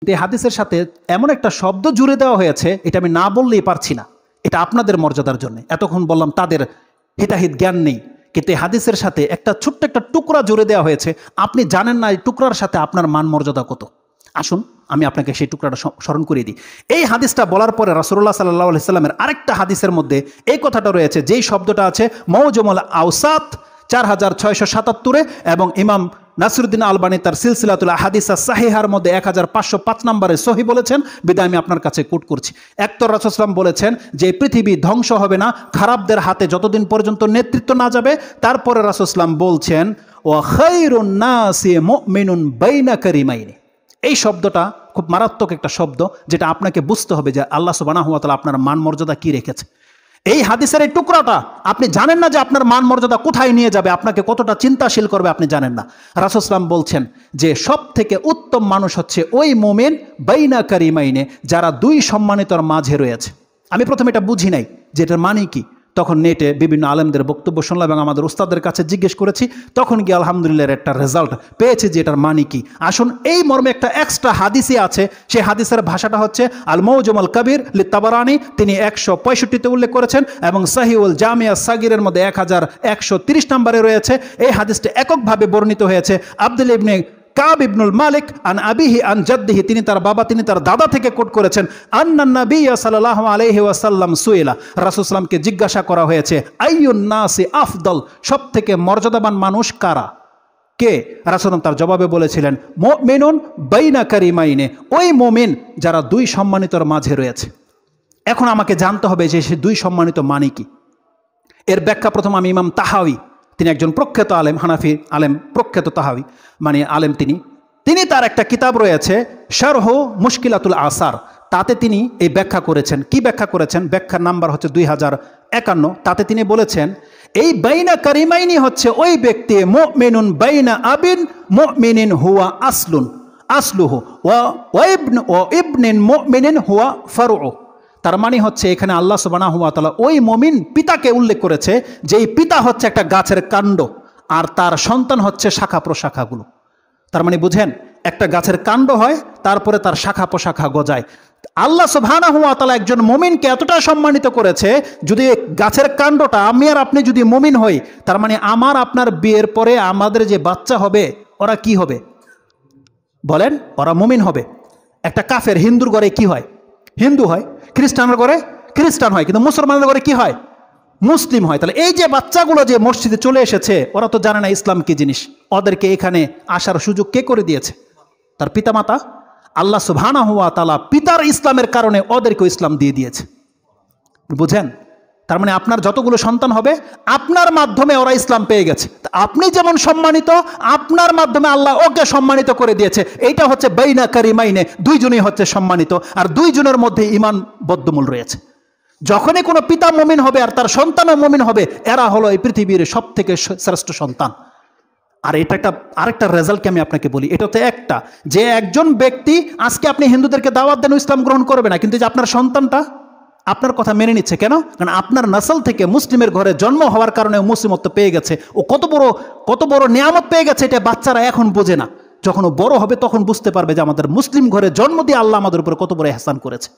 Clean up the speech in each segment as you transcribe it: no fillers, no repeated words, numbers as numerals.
এই হাদিসের সাথে এমন একটা শব্দ জুড়ে দেওয়া হয়েছে, এটা আমি না বললেই পারছি না। এটা আপনাদের মর্যাদার জন্য এতক্ষণ বললাম, তাদের হিতাহিত জ্ঞান নেই, কিন্তু এই হাদিসের সাথে একটা ছোট্ট একটা টুকরা জুড়ে দেওয়া হয়েছে। আপনি জানেন না এই টুকরার সাথে আপনার মান মর্যাদা কত। আসুন আমি আপনাকে সেই টুকরাটা স্মরণ করিয়ে দিই। এই হাদিসটা বলার পরে রাসূলুল্লাহ সাল্লাল্লাহু আলাইহি সাল্লামের আরেকটা হাদিসের মধ্যে এই কথাটা রয়েছে, যেই শব্দটা আছে মওজুমুল আওসাত 4677 এবং ইমাম নাসিরুদ্দিন আলবানী তার সিলসিলাতুল আহাদিস সাহিহার মধ্যে 1505 নম্বরে সহি বলেছেন। বিদায় আমি আপনার কাছে কোট করছি। একতর রাসূল সাল্লাল্লাহু আলাইহি ওয়াসাল্লাম বলেছেন যে পৃথিবী ধ্বংস হবে না খারাপদের হাতে যতদিন পর্যন্ত নেতৃত্ব না যাবে। তারপরে রাসূল সাল্লাল্লাহু আলাইহি ওয়াসাল্লাম বলছেন ওয়া খায়রুন নাসি মুমিনুন বাইনা কারিমাইনি। এই শব্দটা খুব মারাত্মক একটা শব্দ, যেটা আপনাকে বুঝতে হবে যে আল্লাহ সুবহানাহু ওয়া তাআলা আপনার মান মর্যাদা কি রেখেছে। এই হাদিসের এই টুকরাটা আপনি জানেন না যে আপনার মান মর্যাদা কোথায় নিয়ে যাবে, আপনাকে কতটা চিন্তাশীল করবে আপনি জানেন না। রাসূল সাল্লাল্লাহু আলাইহি ওয়াসাল্লাম বলছেন যে সব থেকে উত্তম মানুষ হচ্ছে ওই মুমিন বাইনা কারিমাইনে, যারা দুই সম্মানিতর মাঝে রয়েছে। আমি প্রথমে এটা বুঝি নাই যে এটার মানে কি, তখন নেটে বিভিন্ন আলেমদের বক্তব্য শুনলাম এবং আমাদের উস্তাদের কাছে জিজ্ঞেস করেছি, তখন গিয়ে আলহামদুলিল্লাহ একটা রেজাল্ট পেয়েছি যে এটার মানে কি। আসুন এই মর্মে একটা এক্সট্রা হাদিসই আছে, সেই হাদিসের ভাষাটা হচ্ছে আল মুওজুমুল কবির লিত-তাবারানী, তিনি 165তে উল্লেখ করেছেন এবং সহিহুল জামিয়া সাগিরের মধ্যে 1130 নম্বরে রয়েছে। এই হাদিসটি এককভাবে বর্ণিত হয়েছে আব্দুল্লাহ ইবনে কাব ইবনুল মালিক আন আবিহি আন জাদ্দিহি, তিনি তার বাবা তিনি তার দাদা থেকে কোট করেছেন আন্নান নবী সাল্লাল্লাহু আলাইহি ওয়াসাল্লাম সুইলা, রাসূল সাল্লামকে জিজ্ঞাসা করা হয়েছে আইয়ুন নাসি আফদল, সব থেকে মর্যাদাবান মানুষ কারা, কে? রাসূল তার জবাবে বলেছিলেন মুমিনুন বাইনা কারিমাইনে, ওই মুমিন যারা দুই সম্মানিতর মাঝে রয়েছে। এখন আমাকে জানতে হবে যে সে দুই সম্মানিত মানে কি। এর ব্যাখ্যা প্রথম আমি ইমাম তাহাউই, তিনি একজন প্রখ্যাত আলেম, হানাফি আলেম, প্রখ্যাত তাহাউই মানে আলেম, তিনি তার একটা কিতাব রয়েছে শারহ মুশকিলাতুল আসার, তাতে তিনি এই ব্যাখ্যা করেছেন। কি ব্যাখ্যা করেছেন? ব্যাখ্যার নাম্বার হচ্ছে 2051। তাতে তিনি বলেছেন এই বাইনা কারিমাইনি হচ্ছে ওই ব্যক্তি মুমিনুন বাইনা আবিন মুমিনিন হুয়া আসলুহু ওয়া ইবনিন মুমিনিন হুয়া ফারউহু। তার মানে হচ্ছে এখানে আল্লাহ সুবহানাহু ওয়া তাআলা ওই মুমিন পিতাকে উল্লেখ করেছে, যেই পিতা হচ্ছে একটা গাছের কাণ্ড আর তার সন্তান হচ্ছে শাখা প্রশাখাগুলো। তার মানে বুঝেন, একটা গাছের কাণ্ড হয় তারপরে তার শাখা প্রশাখা গজায়। আল্লাহ সুবহানাহু ওয়া তাআলা একজন মুমিনকে এতটা সম্মানিত করেছে, যদি গাছের কাণ্ডটা আমি আর আপনি যদি মুমিন হই, তার মানে আমার আপনার বিয়ের পরে আমাদের যে বাচ্চা হবে ওরা কি হবে বলেন? ওরা মুমিন হবে। একটা কাফের হিন্দুর ঘরে কি হয়? হিন্দু হয়। খ্রিস্টানের ঘরে খ্রিস্টান হয়, কিন্তু মুসলমানের ঘরে কি হয়? মুসলিম হয়। তাহলে এই যে বাচ্চাগুলো যে মসজিদে চলে এসেছে, ওরা তো জানে না ইসলাম কি জিনিস। ওদেরকে এখানে আসার সুযোগ কে করে দিয়েছে? তার পিতামাতা। আল্লাহ সুবহানাহু ওয়া তাআলা পিতার ইসলামের কারণে ওদেরকে ইসলাম দিয়ে দিয়েছে। বুঝেন? তার মানে আপনার যতগুলো সন্তান হবে আপনার মাধ্যমে ওরা ইসলাম পেয়ে গেছে। আপনি যেমন সম্মানিত, আপনার মাধ্যমে আল্লাহ ওকে সম্মানিত করে দিয়েছে। এইটা হচ্ছে বাইনা কারিমাইনে, দুইজনই হচ্ছে সম্মানিত, আর দুইজনের মধ্যে ঈমান বদ্ধমূল রয়েছে। যখনই কোনো পিতা মুমিন হবে আর তার সন্তানও মুমিন হবে, এরা হলো এই পৃথিবীর সব থেকে শ্রেষ্ঠ সন্তান। আর এটা আরেকটা রেজাল্টকে আমি আপনাকে বলি, এটা তো একটা যে একজন ব্যক্তি আজকে আপনি হিন্দুদেরকে দাওয়াত দেন ইসলাম গ্রহণ করবে না, কিন্তু যে আপনার সন্তানটা আপনার কথা মেনে নিচ্ছে। কেন? কারণ আপনার নসল থেকে মুসলিমের ঘরে জন্ম হওয়ার কারণে মুসলিমত্ব পেয়ে গেছে। ও কত বড় নিয়ামত পেয়ে গেছে, এটা বাচ্চারা এখন বোঝে না। যখন ও বড় হবে তখন বুঝতে পারবে যে আমাদের মুসলিম ঘরে জন্ম দিয়ে আল্লাহ আমাদের উপরে কত বড় ইহসান করেছে।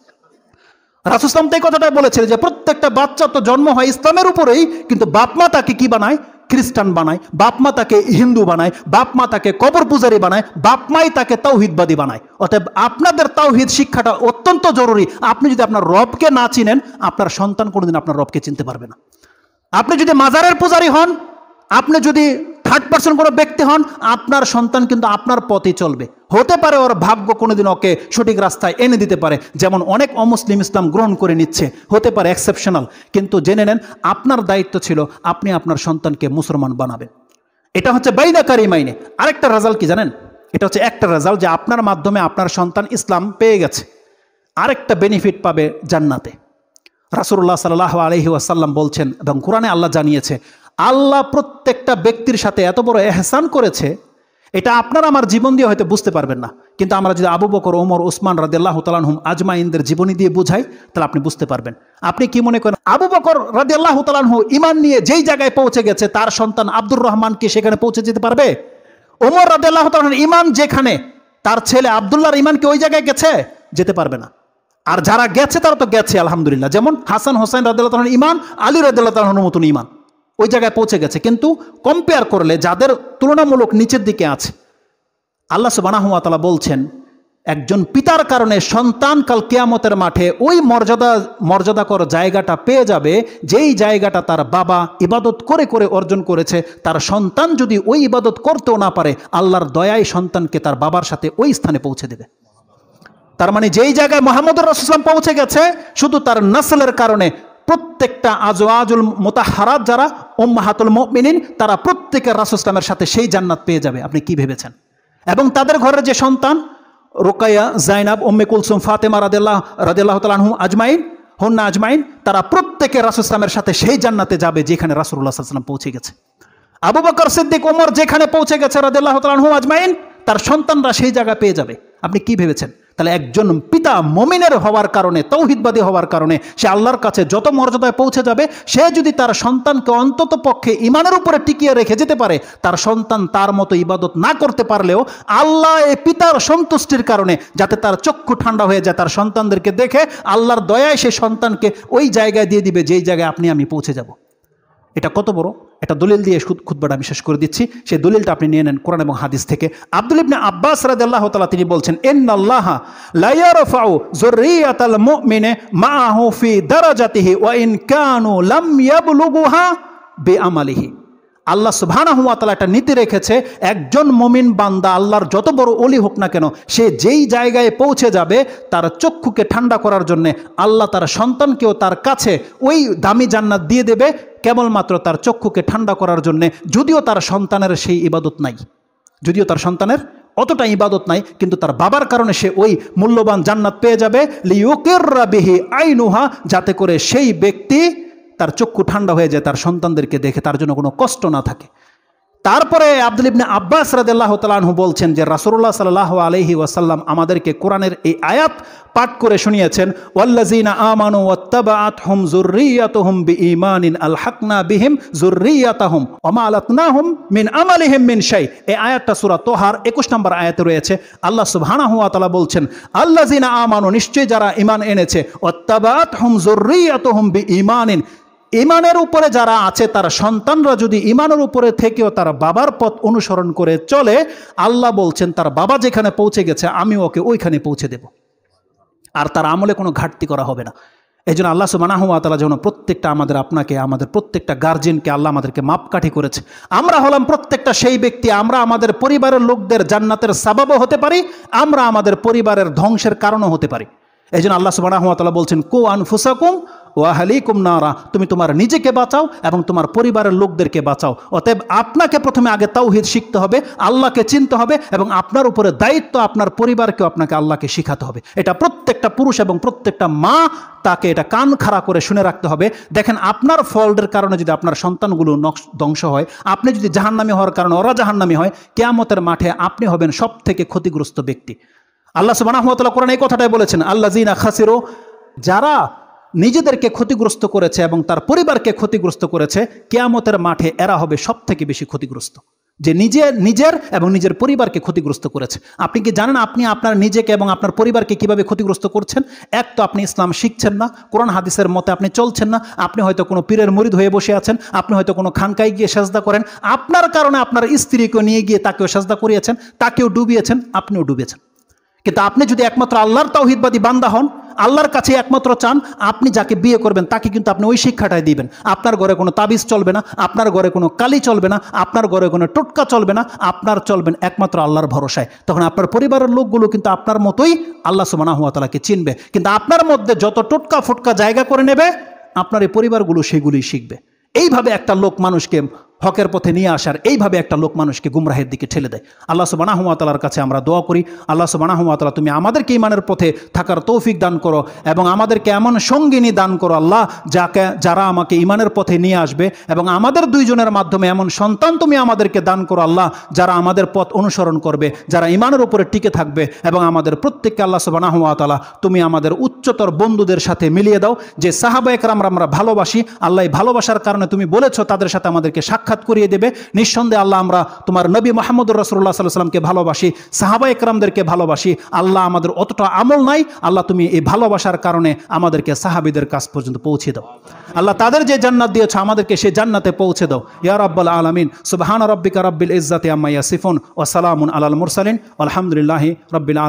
রাসূল সাল্লাল্লাহু আলাইহি ওয়াসাল্লাম এই কথাটা বলেছিলেন যে প্রত্যেকটা বাচ্চা তো জন্ম হয় ইসলামের উপরেই, কিন্তু বাপ মা তাকে কি বানায়? খ্রিস্টান বানায়। বাপ মা তাকে হিন্দু বানায়। বাপ মা তাকে কবর পূজারী বানায়। বাপ মাই তাকে তাওহীদবাদী বানায়। অতএব আপনাদের তাওহীদ শিক্ষাটা অত্যন্ত জরুরি। আপনি যদি আপনার রবকে না চিনেন, আপনার সন্তান কোনোদিন আপনার রবকে চিনতে পারবে না। আপনি যদি মাজারের পূজারী হন, আপনি যদি থার্ড পার্সন কোনো ব্যক্তি হন, আপনার সন্তান কিন্তু আপনার পথে চলবে। হতে পারে ওর ভাগ্য কোনোদিন ওকে সঠিক রাস্তায় এনে দিতে পারে, যেমন অনেক অমুসলিম ইসলাম গ্রহণ করে নিচ্ছে, হতে পারে এক্সেপশনাল, কিন্তু জেনে নেন আপনার দায়িত্ব ছিল আপনি আপনার সন্তানকে মুসলমান বানাবেন। এটা হচ্ছে বাইনা কারিমাইনে। আরেকটা রেজাল্ট কি জানেন? এটা হচ্ছে একটা রেজাল্ট যে আপনার মাধ্যমে আপনার সন্তান ইসলাম পেয়ে গেছে। আরেকটা বেনিফিট পাবে জান্নাতে। রাসূলুল্লাহ সাল্লাল্লাহু আলাইহি ওয়াসাল্লাম বলছেন এবং কোরআনে আল্লাহ জানিয়েছে, আল্লাহ প্রত্যেকটা ব্যক্তির সাথে এত বড় ইহসান করেছে, এটা আপনার আমার জীবন দিয়ে হয়তো বুঝতে পারবেন না, কিন্তু আমরা যদি আবু বকর, ওমর, উসমান রাদিয়াল্লাহু তাআলা আনহুম আজমাইনদের জীবনী দিয়ে বুঝাই, তাহলে আপনি বুঝতে পারবেন। আপনি কি মনে করেন আবু বকর রাদিয়াল্লাহু তাআলা আনহু ঈমান নিয়ে যেই জায়গায় পৌঁছে গেছে, তার সন্তান আব্দুর রহমান কি সেখানে পৌঁছে যেতে পারবে? ওমর রাদিয়াল্লাহু তাআলা ঈমান যেখানে, তার ছেলে আব্দুল্লাহর ইমান কি ওই জায়গায় গেছে? যেতে পারবে না। আর যারা গেছে তারা তো গেছে আলহামদুলিল্লাহ, যেমন হাসান হোসেন রাদিয়াল্লাহু তাআলার ইমান, আলী রাদিয়াল্লাহু তাআলার মতন ইমান ওই জায়গায় পৌঁছে গেছে। কিন্তু কম্পেয়ার করলে যাদের তুলনামূলক নিচের দিকে আছে, আল্লাহ সুবহানাহু ওয়া তাআলা বলছেন একজন পিতার কারণে সন্তান কাল কিয়ামতের মাঠে ওই মর্যাদাকর জায়গাটা পেয়ে যাবে যেই জায়গাটা তার বাবা ইবাদত করে করে অর্জন করেছে। তার সন্তান যদি ওই ইবাদত করতেও না পারে, আল্লাহর দয়ায় সন্তানকে তার বাবার সাথে ওই স্থানে পৌঁছে দেবে। তার মানে যেই জায়গায় মুহাম্মদুর রাসূলুল্লাহ পৌঁছে গেছে, শুধু তার নসলের কারণে প্রত্যেকটা আজওয়াজুল মুতাহহারাত যারা উম্মাহাতুল মুমিনিন, তারা প্রত্যেকের রাসূলের সাথে সেই জান্নাত পেয়ে যাবে। আপনি কি ভেবেছেন? এবং তাদের ঘরের যে সন্তান রুকাইয়া, জাইনাব, উম্মে কুলসুম, ফাতেমা রাদিয়াল্লাহু তাআলা আনহুম আজমাইন, তারা প্রত্যেকে রাসূলের সাথে সেই জান্নাতে যাবে যেখানে রাসূলুল্লাহ সাল্লাল্লাহু আলাইহি ওয়াসাল্লাম পৌঁছে গেছে। আবু বকর সিদ্দিক, ওমর যেখানে পৌঁছে গেছে রাদিয়াল্লাহু তাআলা আনহুম আজমাইন, তার সন্তানরা সেই জায়গা পেয়ে যাবে। আপনি কি ভেবেছেন? তাহলে একজন পিতা মুমিনের হওয়ার কারণে, তাওহীদবাদী হওয়ার কারণে সে আল্লাহর কাছে যত মর্যাদায় পৌঁছে যাবে, সে যদি তার সন্তানকে অন্তত পক্ষে ইমানের উপরে টিকিয়ে রেখে যেতে পারে, তার সন্তান তার মতো ইবাদত না করতে পারলেও আল্লাহ এই পিতার সন্তুষ্টির কারণে, যাতে তার চক্ষু ঠান্ডা হয়ে যায়, তার সন্তানদেরকে দেখে আল্লাহর দয়ায় সে সন্তানকে ওই জায়গায় দিয়ে দিবে যেই জায়গায় আপনি আমি পৌঁছে যাব। এটা কত বড় একটা দলিল দিয়ে খুতবাটা আমি শেষ করে দিচ্ছি। সেই দলিলটা আপনি নিয়ে নেন কোরআন এবং হাদিস থেকে। আব্দুল ইবনে আব্বাস রাদিয়াল্লাহু তাআলা তিনি বলছেন, ইন্নাল্লাহা লা ইয়ারফাউ যুররিয়াতাল মুমিনি মাআহু ফি দারাজাতিহি ওয়া ইন কানু লাম ইয়াবলুগুহা বিআমালিহি। আল্লাহ সুবহানাহু ওয়া তাআলা একটা নীতি রেখেছে, একজন মুমিন বান্দা আল্লাহর যত বড় ওলি হোক না কেন, সে যেই জায়গায় পৌঁছে যাবে তার চক্ষুকে ঠান্ডা করার জন্য আল্লাহ তার সন্তানকেও তার কাছে ওই দামি জান্নাত দিয়ে দেবে, কেবলমাত্র তার চক্ষুকে ঠান্ডা করার জন্য। যদিও তার সন্তানের সেই ইবাদত নাই, যদিও তার সন্তানের অতটা ইবাদত নাই, কিন্তু তার বাবার কারণে সে ওই মূল্যবান জান্নাত পেয়ে যাবে। লিইউকিররা বিহি আইনুহা, যাতে করে সেই ব্যক্তি তার চক্ষু ঠান্ডা হয়ে যায়, তার সন্তানদেরকে দেখে তার জন্য কোনো কষ্ট না থাকে। তারপরে আব্দুল ইবনে আব্বাস রাদিয়াল্লাহু তাআলা আনহু বলছেন যে রাসূলুল্লাহ সাল্লাল্লাহু আলাইহি ওয়াসাল্লাম আমাদেরকে কোরআনের এই আয়াত পাঠ করে শুনিয়েছেন, ওয়াল্লাযিনা আমানু ওয়াত্তাবাআতহুম যুররিয়াতুহুম বিঈমানিন আলহাকনা বিহিম যুররিয়াতাহুম ওয়া মা আলাতনাহুম মিন আমালিহিম মিন শাই। এই আয়াতটা সূরা তোহার 21 নম্বর আয়াতে রয়েছে। আল্লাহ সুবহানাহু ওয়া তাআলা বলছেন, আল্লাযিনা আমানু, নিশ্চয়ই যারা ঈমান এনেছে, ওয়াত্তাবাআতহুম যুররিয়াতুহুম বিঈমানিন, ইমানের উপরে যারা আছে তার সন্তানরা যদি ইমানের উপরে থেকেও তার বাবার পথ অনুসরণ করে চলে, আল্লাহ বলছেন তার বাবা যেখানে পৌঁছে গেছে আমি ওকে ওইখানে পৌঁছে দেব, আর তার আমলে কোনো ঘাটতি করা হবে না। এই জন্য আল্লাহ সুবহানাহু ওয়া তাআলা যেন প্রত্যেকটা আপনাকে আমাদের প্রত্যেকটা গার্জিয়ানকে আল্লাহ আমাদেরকে মাপকাঠি করেছে। আমরা হলাম প্রত্যেকটা সেই ব্যক্তি, আমরা আমাদের পরিবারের লোকদের জান্নাতের সাবাবও হতে পারি, আমরা আমাদের পরিবারের ধ্বংসের কারণও হতে পারি। এই জন্য আল্লাহ সুবহানাহু ওয়া তাআলা বলছেন, কু আনফুসাকুম ওয়া আহলিকুম নারা, তুমি তোমার নিজেকে বাঁচাও এবং তোমার পরিবারের লোকদেরকে বাঁচাও। অতএব আপনাকে প্রথমে আগে তাওহীদ শিখতে হবে, আল্লাহকে চিনতে হবে, এবং আপনার উপরে দায়িত্ব আপনার পরিবারকেও আপনাকে আল্লাহকে শিখাতে হবে। এটা প্রত্যেকটা পুরুষ এবং প্রত্যেকটা মা তাকে এটা কান খাড়া করে শুনে রাখতে হবে। দেখেন, আপনার ফল্টের কারণে যদি আপনার সন্তানগুলো ধ্বংস হয়, আপনি যদি জাহান্নামী হওয়ার কারণে ওরা জাহান্নামী হয়, কিয়ামতের মাঠে আপনি হবেন সব থেকে ক্ষতিগ্রস্ত ব্যক্তি। আল্লাহ সুবহানাহু ওয়া তাআলা কোরআনে এই কথাটাই বলেছেন, আল্লাযিনা খাসিরু, যারা নিজেদেরকে ক্ষতিগ্রস্ত করেছে এবং তার পরিবারকে ক্ষতিগ্রস্ত করেছে, কিয়ামতের মাঠে এরা হবে সব থেকে বেশি ক্ষতিগ্রস্ত, যে নিজের এবং নিজের পরিবারকে ক্ষতিগ্রস্ত করেছে। আপনি কি জানেন আপনি আপনার নিজেকে এবং আপনার পরিবারকে কিভাবে ক্ষতিগ্রস্ত করছেন? এক তো আপনি ইসলাম শিখছেন না, কোরআন হাদিসের মতে আপনি চলছেন না, আপনি হয়তো কোনো পীরের মুরিদ হয়ে বসে আছেন, আপনি হয়তো কোনো খানকায় গিয়ে সেজদা করেন, আপনার কারণে আপনার স্ত্রীকে নিয়ে গিয়ে তাকেও সেজদা করিয়েছেন, তাকেও ডুবিয়েছেন, আপনিও ডুবেছেন। কিন্তু আপনি যদি একমাত্র আল্লাহর তাওহীদবাদী বান্দা হন, আল্লাহর কাছে একমাত্র চান, আপনি যাকে বিয়ে করবেন তাকে কিন্তু আপনি ওই শিক্ষাটাই দিবেন। আপনার ঘরে কোনো তাবিজ চলবে না, আপনার ঘরে কোনো কালি চলবে না, আপনার ঘরে কোনো টোটকা চলবে না, আপনার চলবেন একমাত্র আল্লাহর ভরসায়। তখন আপনার পরিবারের লোকগুলো কিন্তু আপনার মতোই আল্লাহ সুবহানাহু ওয়া তাআলাকে চিনবে। কিন্তু আপনার মধ্যে যত টোটকা ফোটকা জায়গা করে নেবে, আপনার এই পরিবারগুলো সেগুলোই শিখবে। এইভাবে একটা লোক মানুষকে হকের পথে নিয়ে আসার, এইভাবে একটা লোক মানুষকে গুমরাহের দিকে ঠেলে দেয়। আল্লাহ সুবহানাহু ওয়া তাআলার কাছে আমরা দোয়া করি, আল্লাহ সুবহানাহু ওয়া তাআলা তুমি আমাদেরকে ঈমানের পথে থাকার তৌফিক দান করো এবং আমাদেরকে এমন সঙ্গিনী দান করো আল্লাহ, যারা আমাকে ঈমানের পথে নিয়ে আসবে, এবং আমাদের দুইজনের মাধ্যমে এমন সন্তান তুমি আমাদেরকে দান করো আল্লাহ, যারা আমাদের পথ অনুসরণ করবে, যারা ঈমানের উপরে টিকে থাকবে, এবং আমাদের প্রত্যেককে আল্লাহ সুবহানাহু ওয়া তাআলা তুমি আমাদের উচ্চতর বন্ধুদের সাথে মিলিয়ে দাও, যে সাহাবা একরামরা আমরা ভালোবাসি। আল্লাহ ভালোবাসার কারণে তুমি বলেছো তাদের সাথে আমাদেরকে সাক্ষাৎ সাক্ষাৎ করিয়ে দেবে। নিঃসন্দেহে আল্লাহ আমরা তোমার নবী মুহাম্মদুর রাসূলুল্লাহ সাল্লাল্লাহু আলাইহি ওয়াসাল্লামকে ভালোবাসি, সাহাবা একরামদেরকে ভালোবাসি। আল্লাহ আমাদের অতটা আমল নাই, আল্লাহ তুমি এই ভালোবাসার কারণে আমাদেরকে সাহাবীদের কাছ পর্যন্ত পৌঁছে দাও। আল্লাহ তাদের যে জান্নাত দিয়েছো আমাদেরকে সেই জান্নাতে পৌঁছে দাও ইয়া রাব্বাল আলামিন। সুবহানা রাব্বিকা রাব্বিল ইজ্জাতি আম্মা ইয়াসিফুন ওয়া সালামুন আলাল মুরসালিন আলহামদুলিল্লাহি রাব্বিল আলামিন।